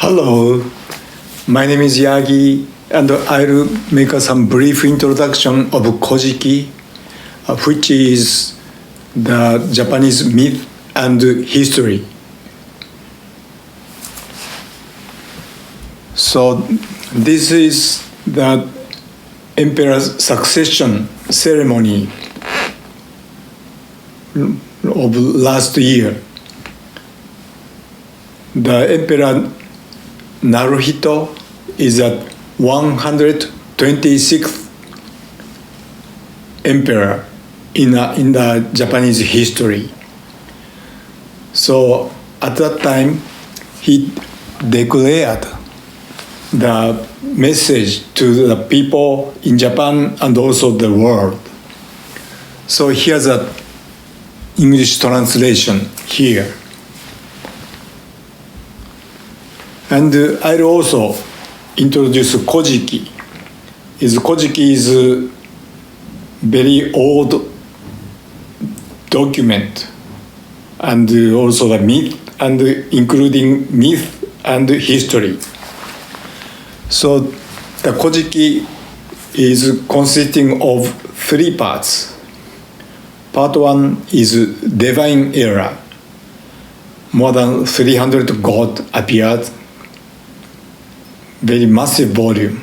Hello, my name is Yagi, and I'll make some brief introduction of Kojiki, which is the Japanese myth and history. So this is the emperor's succession ceremony of last year. The emperor Naruhito is the 126th emperor in the Japanese history. So at that time, he declared the message to the people in Japan and also the world. So here's an English translation here. And I'll also introduce Kojiki. Kojiki is a very old document, and also the myth, and including myth and history. So the Kojiki is consisting of three parts. Part one is divine era. More than 300 gods appeared. Very massive volume.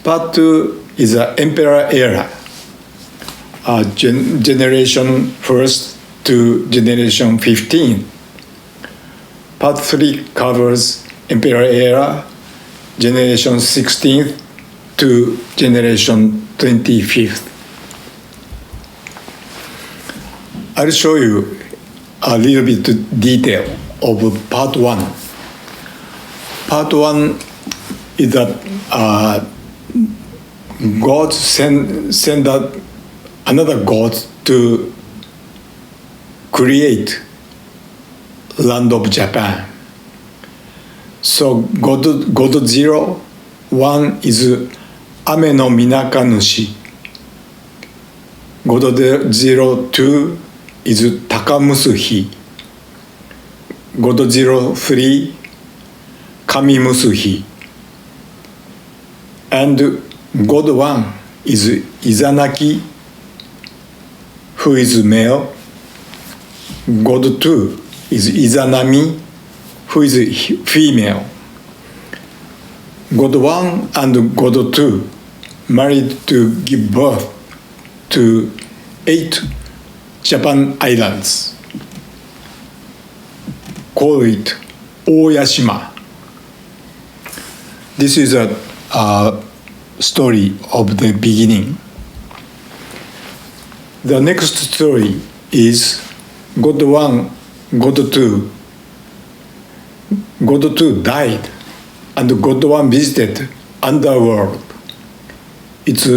Part two is the emperor era, generation first to generation 15. Part three covers emperor era, generation 16th to generation 25th. I'll show you a little bit detail of part one. Part one is that God send another God to create land of Japan. So God 0, 1 is Ame no Minaka Nushi. God 0, 2 is Takamusuhi. God 0, 3 Kamimusuhi. And God 1 is Izanaki, who is male. God 2 is Izanami, who is female. God 1 and God 2 married to give birth to 8 Japan islands. Call it Oyashima. This is a story of the beginning. The next story is God 1, God 2. God 2 died, and God 1 visited underworld. It's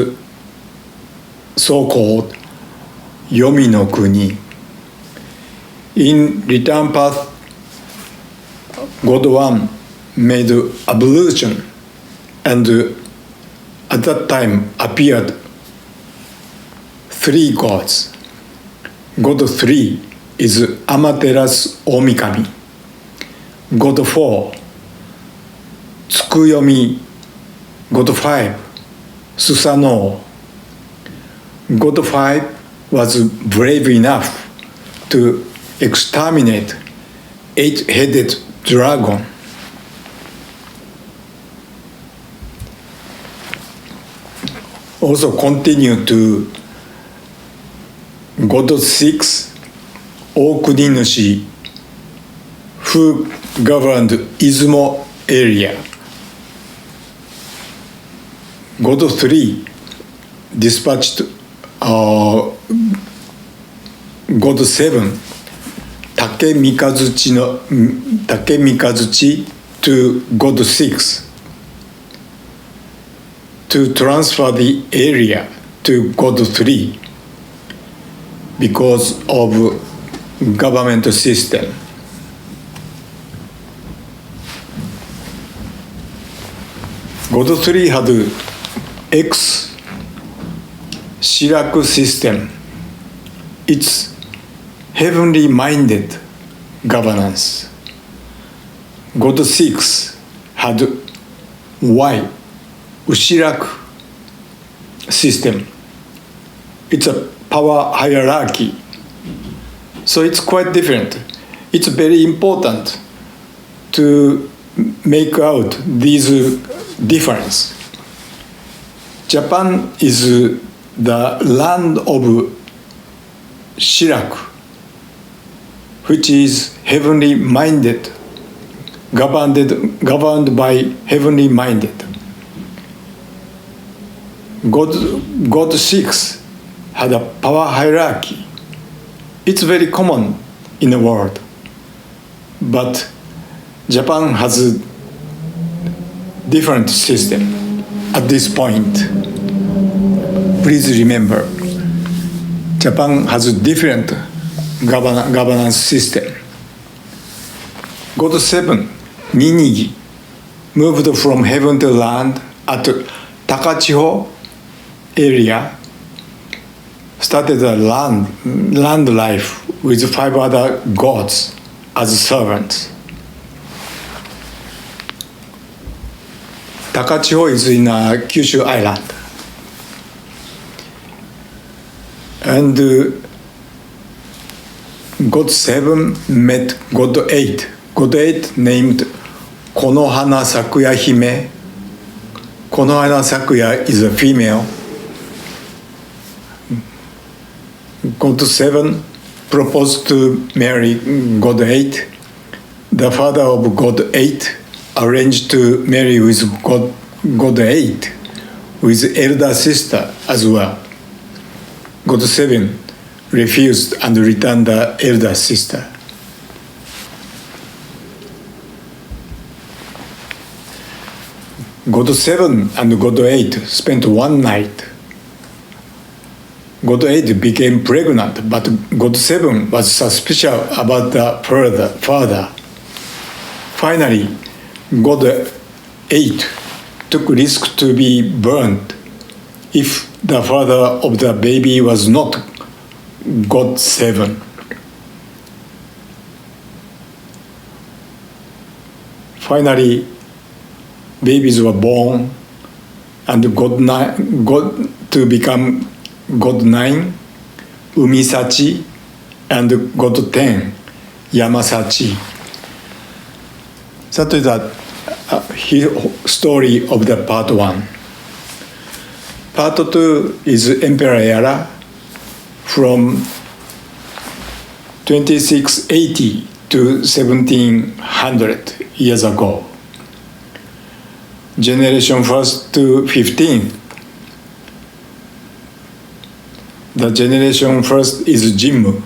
so-called Yomi no Kuni. In return path, God 1 made ablution, and at that time appeared 3 gods. God 3 is Amaterasu Omikami. God 4, Tsukuyomi. God 5, Susanoo. God 5 was brave enough to exterminate 8-headed dragon. Also continue to God 6, Okuninushi, who governed Izumo area. God 3 dispatched God 7, Takemikazuchi to God 6 to transfer the area to God 3 because of government system. God 3 had X Shiraku system. It's heavenly minded governance. God 6 had Y, Ushiraku system. It's a power hierarchy. So it's quite different. It's very important to make out these difference. Japan is the land of Shiraku, which is heavenly minded, governed by heavenly minded. God 6 had a power hierarchy. It's very common in the world, but Japan has a different system at this point. Please remember, Japan has a different governance system. God 7, Ninigi, moved from heaven to land at Takachiho area, started a land life with 5 other gods as servants. Takachiho is in Kyushu Island. And God 7 met God 8. God 8 named Konohana Sakuya Hime. Konohana Sakuya is a female. God 7 proposed to marry God 8. The father of God 8 arranged to marry with God 8 with elder sister as well. God 7 refused and returned the elder sister. God 7 and God 8 spent one night. God 8 became pregnant, but God 7 was suspicious about the father. Finally, God 8 took risk to be burned if the father of the baby was not God 7. Finally, babies were born, and God to become God 9, Umisachi, and God 10, Yamasachi. That is the story of the part 1. Part 2 is Emperor era from 2680 to 1700 years ago. Generation 1st to 15th. The generation 1st is Jimmu,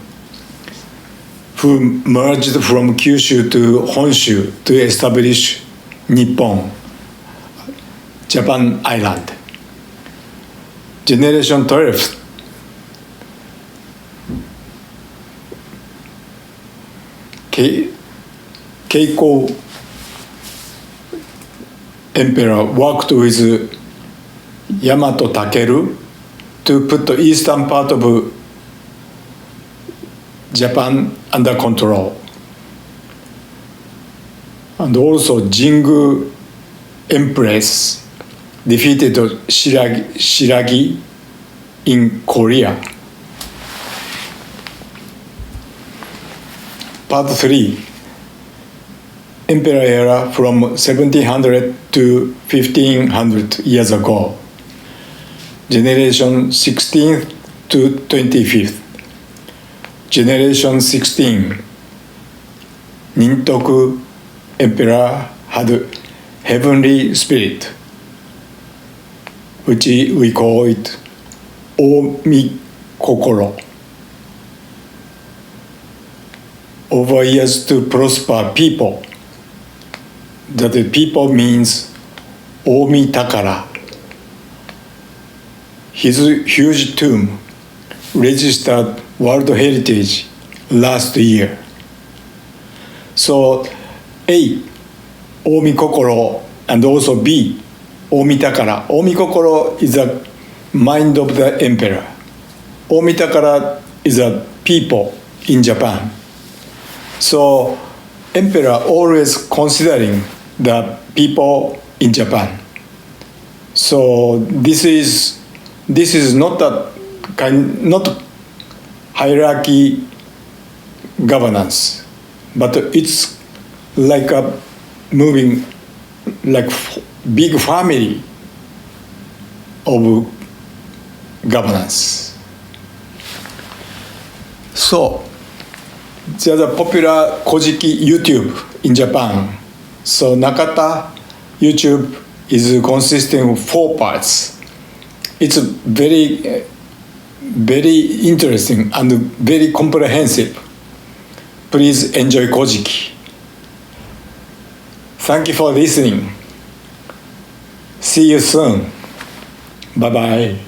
who merged from Kyushu to Honshu to establish Nippon, Japan island. Generation 12th, Keiko Emperor worked with Yamato Takeru to put the eastern part of Japan under control. And also Jingu Empress defeated Shiragi in Korea. Part 3, Emperor era from 1700 to 1500 years ago. Generation 16th to 25th. Generation 16, Nintoku Emperor had heavenly spirit, which we call it Omi Kokoro. Over years to prosper people. That the people means Omi Takara. His huge tomb registered World Heritage last year. So A, Omi Kokoro, and also B, Omi Takara. Omi Kokoro is the mind of the emperor. Omi Takara is a people in Japan. So emperor always considering the people in Japan. So this is not not hierarchy governance, but it's like a moving like big family of governance. So there's a popular Kojiki YouTube in Japan. So Nakata YouTube is consisting of 4 parts. It's very interesting and very comprehensive. Please enjoy Kojiki. Thank you for listening. See you soon. Bye bye.